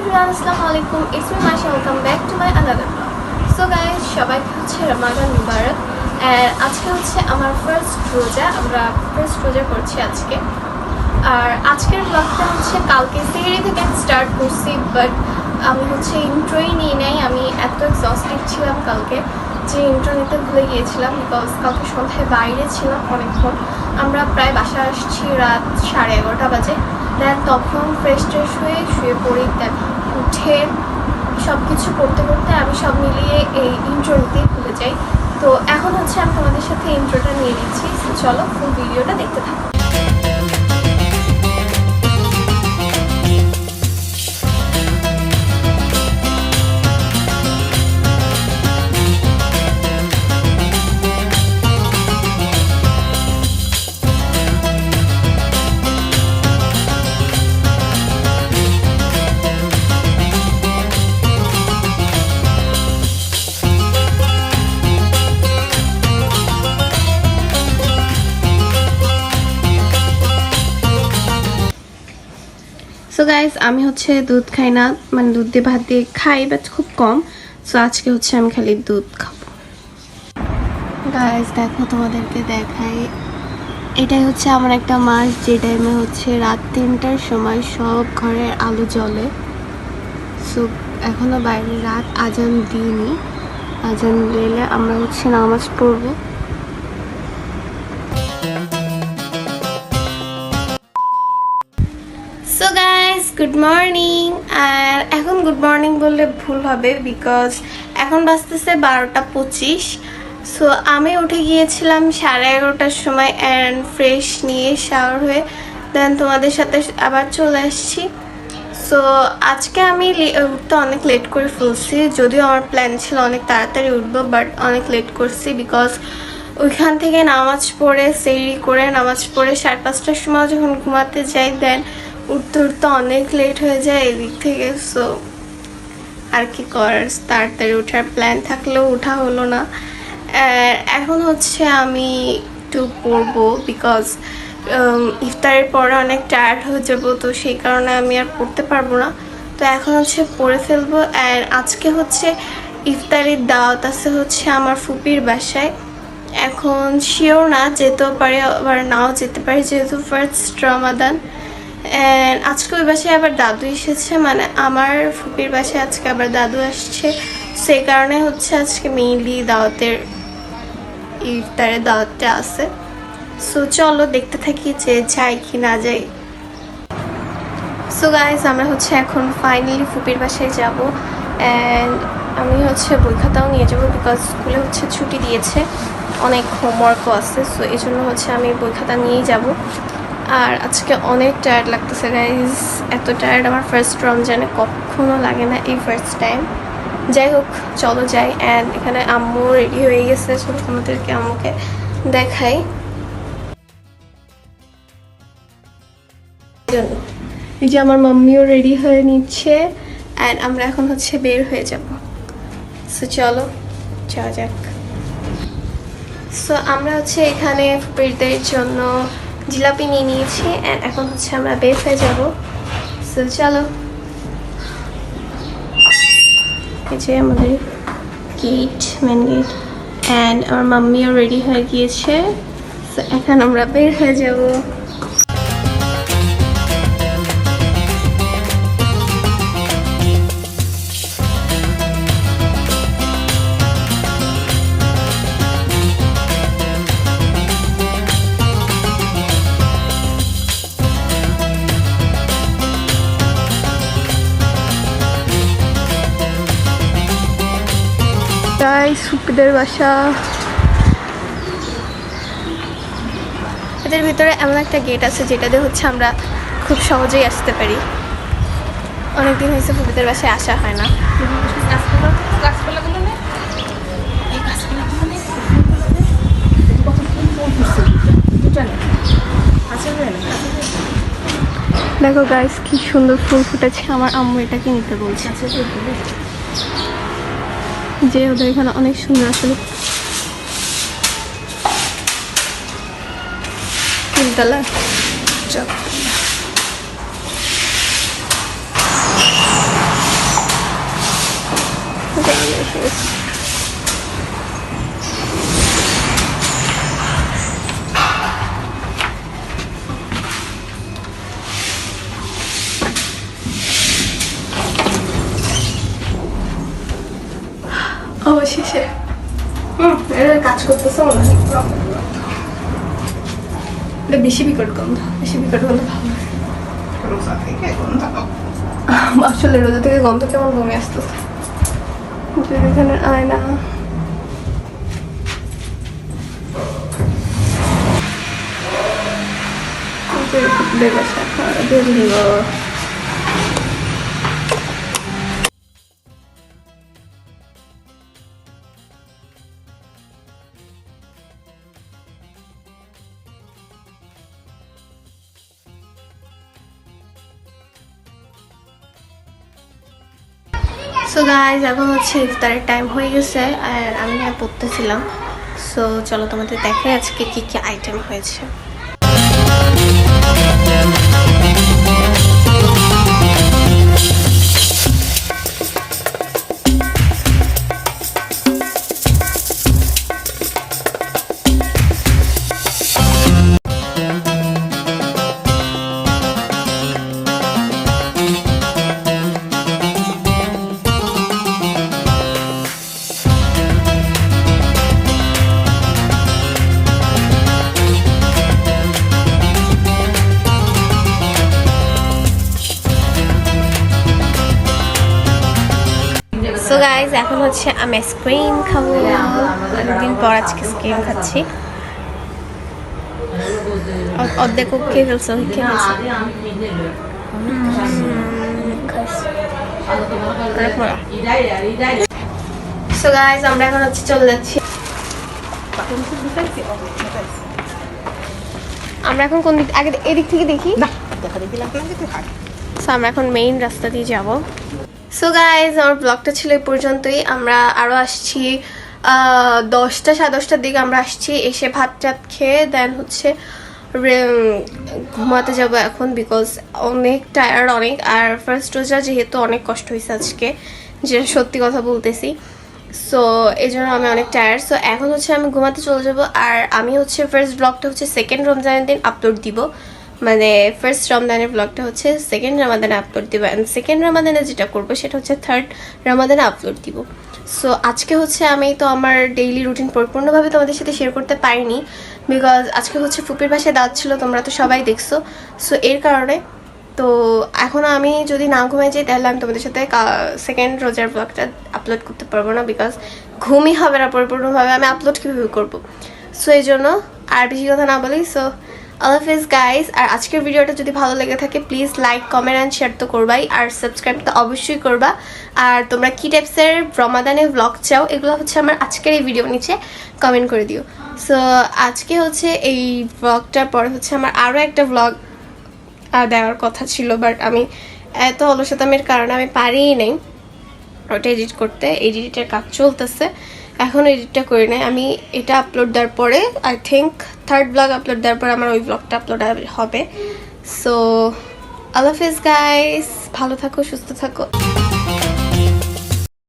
everyone, Assalamualaikum. It's me Masha. Welcome back to my another vlog. So guys, সবাইকে হচ্ছে রমাদান মুবারক। আর আজকে হচ্ছে আমার ফার্স্ট রোজা। আমরা ফার্স্ট রোজা করছি আজকে। আর আজকের ব্লগটা হচ্ছে কালকে সেহরি থেকে স্টার্ট করছি, বাট আমি হচ্ছে ইন্ট্রোই নিয়ে নাই। আমি এত এক্সস্টেড ছিলাম কালকে যে ইন্ট্রো নিতে ভুলে গিয়েছিলাম, বিকজ কালকে সন্ধ্যায় বাইরে ছিলাম অনেকক্ষণ। আমরা প্রায় বাসায় আসছি রাত 11:30 বাজে। দেন তখন ফ্রেশ ট্রেশ হয়ে শুয়ে পড়ি, দেন উঠে সব কিছু করতে করতে আমি সব মিলিয়ে এই ইন্ট্রো নিতেই ভুলে যাই। তো এখন হচ্ছে আমি তোমাদের সাথে ইন্ট্রোটা নিয়ে নিচ্ছি। চলো ফুল ভিডিওটা দেখতে থাকো। সো গাইজ, আমি হচ্ছে দুধ খাই না, মানে দুধ দিয়ে ভাত দিয়ে খাই, বাট খুব কম। সো আজকে হচ্ছে আমি খালি দুধ খাবো। গাইজ দেখো, তোমাদেরকে দেখাই, এটাই হচ্ছে আমার একটা মাস যে টাইমে হচ্ছে রাত 3টার সময় সব ঘরের আলো জ্বলে। সো এখনো বাইরে রাত আজান দিইনি, আজান দিলে আমরা হচ্ছে নামাজ পড়বো। So guys, good morning. আর এখন গুড মর্নিং বললে ভুল হবে, বিকজ এখন বাজতেছে 12:25। সো আমি উঠে গিয়েছিলাম 11:30টার সময় অ্যান্ড ফ্রেশ নিয়ে শাওয়ার হয়ে দেন তোমাদের সাথে আবার চলে আসছি। সো আজকে আমি উঠতে অনেক লেট করে ফেলছি, যদিও আমার প্ল্যান ছিল অনেক তাড়াতাড়ি উঠবো, বাট অনেক লেট করছি বিকজ ওইখান থেকে নামাজ পড়ে সেহরি করে নামাজ পড়ে 5:30টার সময় যখন ঘুমাতে যাই, দেন উঠতে উঠতে অনেক লেট হয়ে যায় এদিক থেকে। সো আর কি করার, তাড়াতাড়ি ওঠার প্ল্যান থাকলেও ওঠা হলো না। এখন হচ্ছে আমি একটু পড়বো, বিকজ ইফতারের পরে অনেক টায়ার্ড হয়ে যাবো, তো সেই কারণে আমি আর পড়তে পারবো না। তো এখন হচ্ছে পড়ে ফেলবো। অ্যান্ড আজকে হচ্ছে ইফতারের দাওয়াত আছে হচ্ছে আমার ফুপির বাসায়। এখন শিওর না, যেতেও পারে আবার নাও যেতে পারে, যেহেতু ফার্স্ট রমাদান। অ্যান্ড আজকে ওই বাসায় আবার দাদু এসেছে, মানে আমার ফুপির বাসায় আজকে আবার দাদু আসছে। সেই কারণে হচ্ছে আজকে মেইনলি দাওয়াতের ইফতারের দাওয়াতটা আছে। সো চলো দেখতে থাকি যে যাই কি না যাই। সো গাইজ, আমরা হচ্ছে এখন ফাইনালি ফুপির বাসায় যাব। অ্যান্ড আমি হচ্ছে বই খাতাও নিয়ে যাবো, বিকজ স্কুলে হচ্ছে ছুটি দিয়েছে, অনেক হোমওয়ার্কও আছে। সো এই জন্য হচ্ছে আমি বই খাতা নিয়েই যাব। আর আজকে অনেক টায়ার্ড লাগতেছে গাইজ, এত টায়ার্ড আমার ফার্স্ট রমজানে কখনো লাগে না, এই ফার্স্ট টাইম। যাই হোক, চলো যাই। অ্যান্ড এখানে আম্মু রেডি হয়ে গেছে, চলো তোমাদেরকে আম্মুকে দেখাই। এই যে আমার মাম্মিও রেডি হয়ে নিচ্ছে, অ্যান্ড আমরা এখন হচ্ছে বের হয়ে যাব। সো চলো যাওয়া যাক। সো আমরা হচ্ছে এখানে ফুপিরদের জন্য জিলাপি নিয়ে নিয়েছি, অ্যান্ড এখন হচ্ছে আমরা বের হয়ে যাব। সো চলো, এই যে আমাদের গেট, মেন গেট, অ্যান্ড আমার মাম্মিও রেডি হয়ে গিয়েছে। সো এখন আমরা বের হয়ে যাব। সুপিদের বাসা, এদের ভিতরে এমন একটা গেট আছে যেটাতে হচ্ছে আমরা খুব সহজেই আসতে পারি। অনেকদিন হয়েছে ফুপিদের বাসায় আসা হয় না। দেখো গাইস, কি সুন্দর ফুল ফুটেছে। আমার আম্মু এটাকে নিতে বলছে, যে ওদের এখানে অনেক সুন্দর আসলে ফুলতলা। অবশেষে কাজ করতেছে মনে হয় বেশি বিকট গন্ধ, বেশি বিকট গন্ধ ভালো আসলে রোজা থেকে গন্ধ কেমন বমি আসতেছে। এখানে আয়না সো গাইজ এখন হচ্ছে ইফতারের টাইম হয়ে গেছে আর আমি পড়তেছিলাম। সো চলো তোমাদের দেখাই আজকে কি কি আইটেম হয়েছে। সো গাইজ এখন হচ্ছে আমি আইসক্রিম খাবো, অনেকদিন পর আজকে আইসক্রিম খাচ্ছি। অর্ধেক খেয়ে ফেলছো, খেয়ে ফেলছো। সো গাইজ আমরা এখন হচ্ছে চলে যাচ্ছি। আমরা এখন কোন দিক, আগে এদিক থেকে দেখি। সো আমরা এখন মেইন রাস্তা দিয়ে যাবো। সো গাইজ আমার ব্লগটা ছিল এই পর্যন্তই। আমরা আরও আসছি 10টা 10:30টার দিকে আমরা আসছি, এসে ভাত টাত খেয়ে দেন হচ্ছে ঘুমাতে যাব এখন, বিকজ অনেক টায়ার্ড অনেক। আর ফার্স্ট রোজা যেহেতু অনেক কষ্ট হয়েছে আজকে, যেটা সত্যি কথা বলতেছি। সো এই জন্য আমি অনেক টায়ার্ড। সো এখন হচ্ছে আমি ঘুমাতে চলে যাব। আর আমি হচ্ছে ফার্স্ট ব্লগটা হচ্ছে সেকেন্ড রমজানের দিন আপলোড দিব, মানে ফার্স্ট রমাদানের ব্লগটা হচ্ছে সেকেন্ড রমাদানে আপলোড দিব, অ্যান্ড সেকেন্ড রমাদানে যেটা করবো সেটা হচ্ছে থার্ড রমাদানে আপলোড দিব। সো আজকে হচ্ছে আমি তো আমার ডেইলি রুটিন পরিপূর্ণভাবে তোমাদের সাথে শেয়ার করতে পারিনি, বিকজ আজকে হচ্ছে ফুপির বাসায় দাঁত ছিল, তোমরা তো সবাই দেখছো। সো এর কারণে তো এখন আমি যদি না ঘুমাই যাই তাহলে আমি তোমাদের সাথে সেকেন্ড রোজার ব্লগটা আপলোড করতে পারবো না, বিকজ ঘুমই হবে না পরিপূর্ণভাবে, আমি আপলোড কীভাবে করবো। সো এই জন্য আর বেশি কথা না বলি। সো আল্লাহ হাফেজ গাইস। আর আজকের ভিডিওটা যদি ভালো লেগে থাকে please like comment and share তো করবাই, আর সাবস্ক্রাইব তো অবশ্যই করবা। আর তোমরা কী টাইপসের রমাদানে ব্লগ চাও এগুলো হচ্ছে আমার আজকের এই ভিডিও নিচে কমেন্ট করে দিও। সো আজকে হচ্ছে এই ব্লগটার পরে হচ্ছে আমার আরও একটা ব্লগ দেওয়ার কথা ছিল, বাট আমি এত অলসতামের কারণে আমি পারিই নাই ওটা এডিট করতে। এডিটের কাজ চলতেছে, এখন এডিটটা করে নেই আমি। এটা আপলোড দেওয়ার পরে I think third blog upload দেওয়ার পরে আমার ওই ব্লগটা আপলোড হবে। সো আল্লাহ হাফেজ গাইস, ভালো থাকো, সুস্থ থাকো।